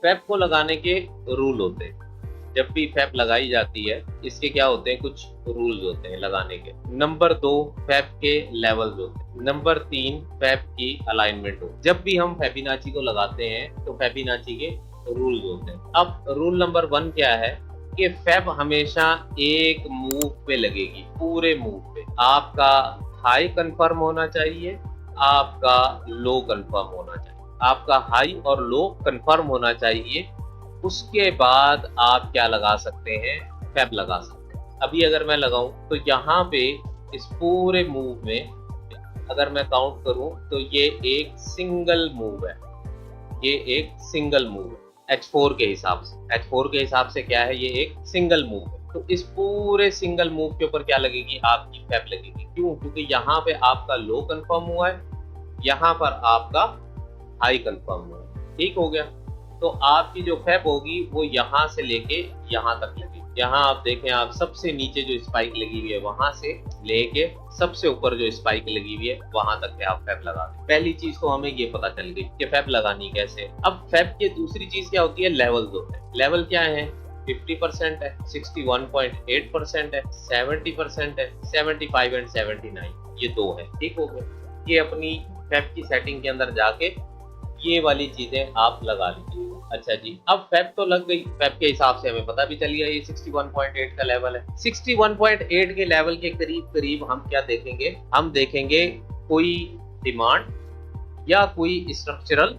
Fab को लगाने के रूल होते हैं। जब भी फैब लगाई जाती है इसके क्या होते हैं, कुछ रूल्स होते हैं लगाने के। नंबर 2, फैब के लेवल्स होते हैं। नंबर 3, फैब की अलाइनमेंट होती है। जब भी हम फेबिनाची को लगाते हैं तो फेबिनाची के रूल्स होते हैं। अब रूल नंबर 1 क्या है कि फैब हमेशा एक मूव पे लगेगी, पूरे मूव पे। आपका हाई कंफर्म होना चाहिए, आपका लो कंफर्म होना चाहिए। आपका हाई और लो कंफर्म होना चाहिए, उसके बाद आप क्या लगा सकते हैं, फैब लगा सकते हैं। अभी अगर मैं लगाऊं तो यहाँ पे इस पूरे मूव में अगर मैं काउंट करूं तो ये एक सिंगल मूव है, ये एक सिंगल मूव है H4 के हिसाब से। H4 के हिसाब से क्या है, ये एक सिंगल मूव है। तो इस पूरे सिंगल मूव के ऊपर क्या लगेगी, आपकी फैब लगेगी। क्यों? क्योंकि यहाँ पे आपका लो कंफर्म हुआ है, यहाँ पर आपका हाई कंफर्म हुआ है। ठीक हो गया। तो आपकी जो फैब होगी वो यहाँ से लेके यहाँ तक लगेगी। यहाँ आप देखें, आप सबसे नीचे जो स्पाइक लगी हुई है वहां से लेके सबसे ऊपर जो स्पाइक लगी हुई है वहां तक पे आप फैब लगा दें। पहली चीज तो हमें ये पता चल गई कि फैब लगानी कैसे। अब फैब की दूसरी चीज क्या होती है, लेवल्स होते हैं। लेवल क्या है, 50% है, 61.8% है, 70% है, 75 एंड 79, ये दो है। ठीक हो गया। ये अपनी फैब की सेटिंग के अंदर जाके ये वाली चीजें आप लगा लीजिए। अच्छा जी, अब फैब तो लग गई, फैब के हिसाब से हमें पता भी चल गया ये 61.8 का लेवल है। 61.8 के लेवल के करीब करीब हम क्या देखेंगे, हम देखेंगे कोई डिमांड या कोई स्ट्रक्चरल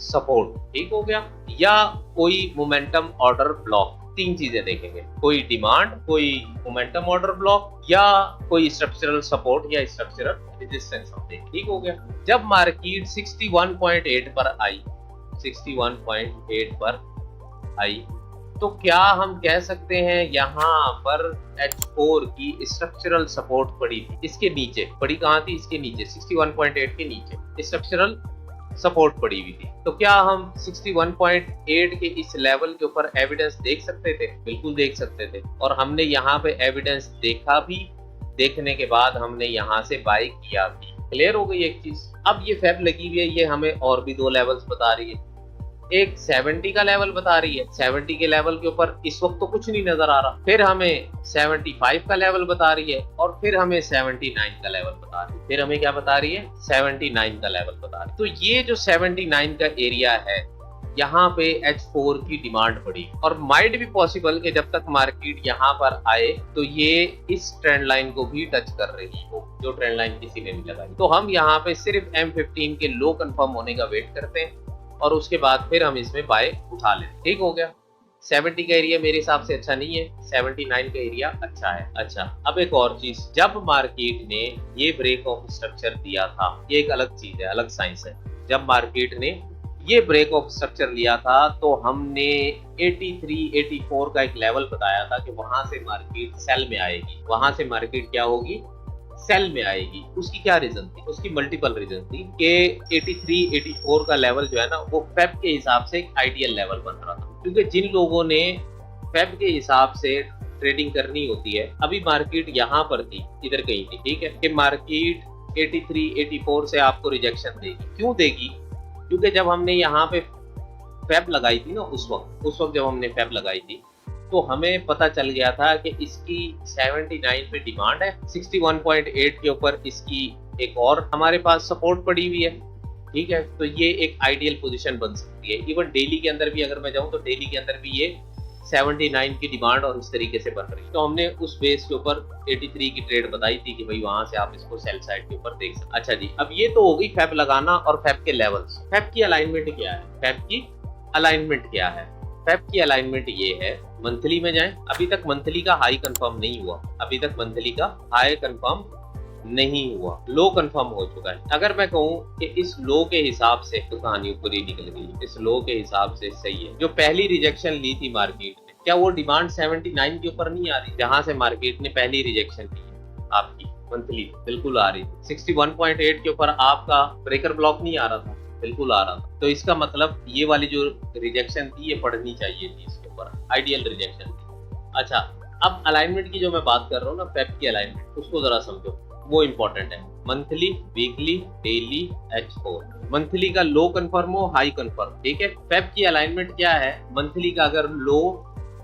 सपोर्ट। ठीक हो गया, या कोई मोमेंटम ऑर्डर ब्लॉक। तीन चीजें देखेंगे, कोई डिमांड, कोई मोमेंटम ऑर्डर ब्लॉक या कोई स्ट्रक्चरल सपोर्ट या स्ट्रक्चरल रेजिस्टेंस। ठीक हो गया। जब मार्केट 61.8 पर आई, 61.8 पर आई, तो क्या हम कह सकते हैं यहाँ पर H4 की स्ट्रक्चरल सपोर्ट पड़ी थी, इसके नीचे पड़ी। कहाँ थी, इसके नीचे, 61.8 के नीचे स्ट्रक्चरल सपोर्ट पड़ी हुई थी। तो क्या हम 61.8 के इस लेवल के ऊपर एविडेंस देख सकते थे? बिल्कुल देख सकते थे। और हमने यहाँ पे एविडेंस देखा भी, देखने के बाद हमने यहाँ से बाय किया भी। क्लियर हो गई एक चीज। अब ये फैब लगी हुई है, ये हमें और भी दो लेवल्स बता रही है। एक 70 का लेवल बता रही है, 70 के लेवल के ऊपर इस वक्त तो कुछ नहीं नजर आ रहा। फिर हमें 75 का लेवल बता रही है, और फिर हमें 79 का लेवल बता रही है। फिर हमें क्या बता रही है, 79 का लेवल बता रही है। तो ये जो 79 का एरिया है, यहाँ पे H4 की डिमांड बढ़ी। और माइट भी पॉसिबल कि जब तक मार्केट यहाँ पर आए तो ये इस ट्रेंड लाइन को भी टच कर रही हो, जो ट्रेंड लाइन किसी ने भी लगाई। तो हम यहाँ पे सिर्फ M15 के लो कंफर्म होने का वेट करते हैं और उसके बाद फिर हम इसमें बाय उठा लें। ठीक हो गया। 70 का एरिया मेरे हिसाब से अच्छा नहीं है, 79 का एरिया अच्छा है। अच्छा, अब एक और चीज, जब मार्केट ने ये ब्रेक ऑफ स्ट्रक्चर दिया था, ये एक अलग चीज है, अलग साइंस है। जब मार्केट ने ये ब्रेक ऑफ स्ट्रक्चर लिया था तो हमने 83, 84 का एक लेवल बताया था कि वहां से मार्केट सेल में आएगी। वहां से मार्केट क्या होगी, सेल में आएगी। उसकी क्या रीजन थी, उसकी मल्टीपल रीजन थी कि 83, 84 का लेवल जो है ना, वो फैब के हिसाब से एक आइडियल लेवल बन रहा था। क्योंकि जिन लोगों ने फैब के हिसाब से ट्रेडिंग करनी होती है, अभी मार्केट यहाँ पर थी, इधर कहीं थी। ठीक है, कि मार्केट 83, 84 से आपको रिजेक्शन देगी। क्यों देगी? क्योंकि जब हमने यहाँ पे फैब लगाई थी ना, उस वक्त जब हमने फैब लगाई थी तो हमें पता चल गया था कि इसकी 79 पे डिमांड है, 61.8 के ऊपर इसकी एक और हमारे पास सपोर्ट पड़ी हुई है। ठीक है, तो ये एक आइडियल पोजीशन बन सकती है। इवन डेली के अंदर भी अगर मैं जाऊं तो डेली के अंदर भी ये 79 की डिमांड और इस तरीके से बन रही है। तो हमने उस बेस के ऊपर 83 की ट्रेड बताई थी कि भाई वहां से आप इसको सेल साइड के ऊपर देख सकते। अच्छा जी, अब ये तो हो गई फैब लगाना और फैब के लेवल्स। फैब की अलाइनमेंट क्या है, फैब की अलाइनमेंट क्या है? फैब की अलाइनमेंट ये है, मंथली में जाएं। अभी तक मंथली का हाई कंफर्म नहीं हुआ, अभी तक मंथली का हाई कंफर्म नहीं हुआ, लो कंफर्म हो चुका है। अगर मैं कहूं कि इस लो के हिसाब से तो कहानी ऊपर ही निकल गई। इस लो के हिसाब से सही है। जो पहली रिजेक्शन ली थी मार्केट ने, क्या वो डिमांड 79 के ऊपर नहीं आ रही? जहां से मार्केट ने पहली रिजेक्शन ली है आपकी मंथली, बिल्कुल आ रही थी। 61.8 के ऊपर आपका ब्रेकर ब्लॉक नहीं आ रहा था, बिल्कुल आ रहा था। तो इसका मतलब ये वाली जो रिजेक्शन थी ये पढ़नी चाहिए थी इसके ऊपर, आइडियल रिजेक्शन थी। अच्छा, अब अलाइनमेंट की जो मैं बात कर रहा हूँ ना, फैब की अलाइनमेंट, उसको जरा समझो, वो इंपॉर्टेंट है। Monthly, weekly, daily, H4। Monthly का लो कंफर्म हो, हाई कंफर्म, ठीक है। फेब की अलाइनमेंट क्या है, मंथली का अगर लो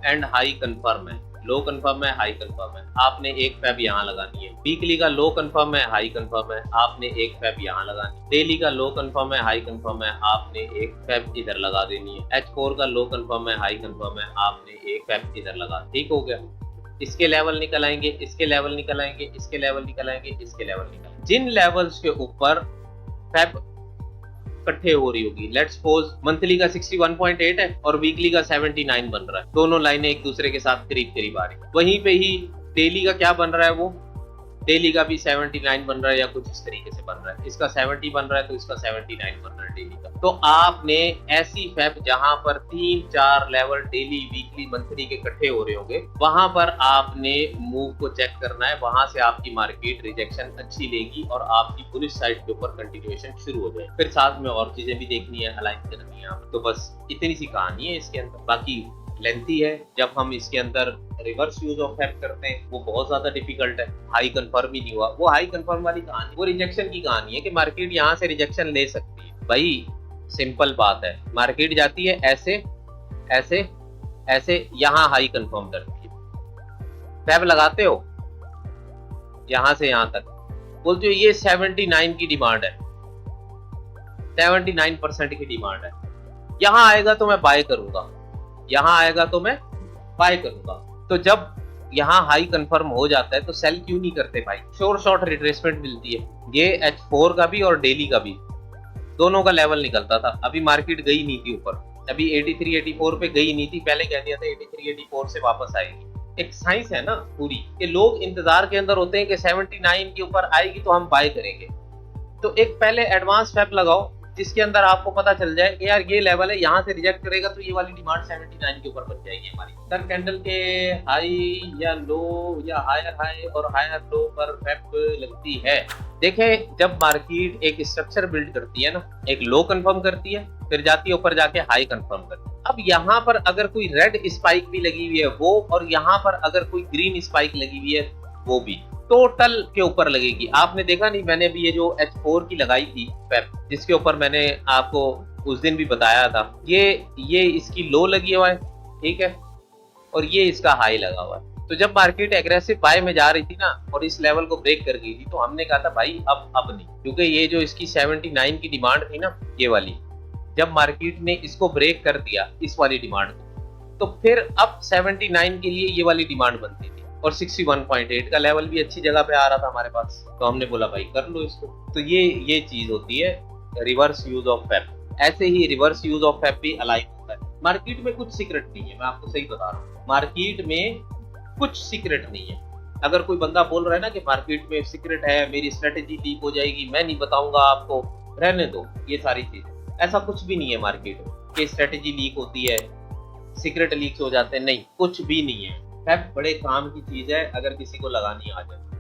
एंड हाई कंफर्म है, लो कंफर्म है, हाई कंफर्म है, आपने एक फेब यहाँ लगानी है। वीकली का लो कंफर्म है, हाई कंफर्म है, आपने एक फेब यहाँ लगानी है। डेली का लो कंफर्म है, हाई कंफर्म है, आपने एक फेब इधर लगा देनी है। H4 का लो कंफर्म है, हाई कंफर्म है, आपने एक फेब इधर लगा, ठीक हो गया। इसके लेवल निकल आएंगे, इसके लेवल निकल आएंगे, इसके लेवल निकल आएंगे, इसके लेवल निकल आएंगे। जिन लेवल्स के ऊपर फेब इकट्ठे हो रही होगी, लेट्स सपोज मंथली का 61.8 है और वीकली का 79 बन रहा है, दोनों लाइनें एक दूसरे के साथ करीब करीब आ रही है। वहीं पे ही डेली का क्या बन रहा है, वो डेली का भी 79 बन रहा है या कुछ इस तरीके से बन रहा है। इसका 70 बन रहा है तो इसका 79 बन रहा है डेली का। तो आपने ऐसी फेब जहां पर 3-4 लेवल डेली, वीकली, मंथली के इकट्ठे हो रहे होंगे, वहां पर आपने मूव को चेक करना है। वहां से आपकी मार्केट रिजेक्शन अच्छी लेगी और आपकी बुलिश साइड के ऊपर कंटिन्यूएशन शुरू हो जाए। फिर साथ में और चीजें भी देखनी है, अलाइन करनी है। तो बस इतनी सी कहानी है इसके अंदर, बाकी लेंथी है। जब हम इसके अंदर रिवर्स यूज ऑफ फेब करते हैं वो बहुत ज्यादा डिफिकल्ट है। हाई कंफर्म ही नहीं हुआ, वो हाई कंफर्म वाली कहानी, वो रिजेक्शन की कहानी है कि मार्केट यहाँ से रिजेक्शन ले सकती है। भाई सिंपल बात है, मार्केट जाती है ऐसे ऐसे ऐसे, यहाँ हाई कंफर्म करती है, फेब लगाते हो यहां से यहां तक, बोलते हो ये 79 की डिमांड है, 79% की डिमांड है, यहां आएगा तो मैं बाय करूंगा, यहां आएगा तो मैं बाय करूंगा। तो जब यहाँ हाई कंफर्म हो जाता है तो सेल क्यों नहीं करते भाई, शॉर्ट रिट्रेसमेंट मिलती है। ये H4 का भी और डेली का भी दोनों का लेवल निकलता था। अभी मार्केट गई नहीं थी ऊपर, अभी 83-84 पे गई नहीं थी, पहले कह दिया था 83-84 से वापस आएगी। एक साइंस है ना पूरी, कि लोग इंतजार के अंदर होते हैं कि 79 के ऊपर आएगी तो हम बाय करेंगे। तो एक पहले एडवांस फेब लगाओ जिसके अंदर आपको पता चल जाए कि यार ये लेवल है, यहाँ से रिजेक्ट करेगा तो ये वाली डिमांड 79 के ऊपर बन जाएगी हमारी। सर कैंडल के हाई या लो या हायर हाई और हायर लो पर फेब लगती है। देखें, जब मार्केट एक स्ट्रक्चर बिल्ड करती है ना, एक लो कंफर्म करती है, फिर जाती है ऊपर जाके हाई कंफर्म करती है। अब यहाँ पर अगर कोई रेड स्पाइक भी लगी हुई है वो, और यहाँ पर अगर कोई ग्रीन स्पाइक लगी हुई है वो भी, टोटल के ऊपर लगेगी। आपने देखा नहीं, मैंने भी ये जो H4 की लगाई थी फेब, जिसके ऊपर मैंने आपको उस दिन भी बताया था, ये इसकी लो लगी हुआ है, ठीक है, और ये इसका हाई लगा हुआ है। तो जब मार्केट एग्रेसिव बाय में जा रही थी ना और इस लेवल को ब्रेक कर गई थी, तो हमने कहा था भाई अब नहीं, क्योंकि ये जो इसकी 79 की डिमांड थी ना, ये वाली, जब मार्केट ने इसको ब्रेक कर दिया इस वाली डिमांड को, तो फिर अब 79 के लिए ये वाली डिमांड बनती थी और 61.8 का लेवल भी अच्छी जगह पे आ रहा था हमारे पास। तो हमने बोला भाई कर लो इसको। तो ये चीज होती है रिवर्स यूज ऑफ फेब। ऐसे ही रिवर्स यूज ऑफ फेब भी अलाइन होता है। मार्केट में कुछ सीक्रेट नहीं है, मैं आपको सही बता रहा हूँ, मार्केट में कुछ सीक्रेट नहीं है। अगर कोई बंदा बोल रहा है ना कि मार्केट में सीक्रेट है, मेरी स्ट्रेटेजी लीक हो जाएगी, मैं नहीं बताऊंगा आपको, रहने दो ये सारी चीजें। ऐसा कुछ भी नहीं है मार्केट में कि स्ट्रेटेजी लीक होती है, सीक्रेट लीक हो जाते हैं, नहीं, कुछ भी नहीं है। फेब बड़े काम की चीज है अगर किसी को लगानी आ जाए।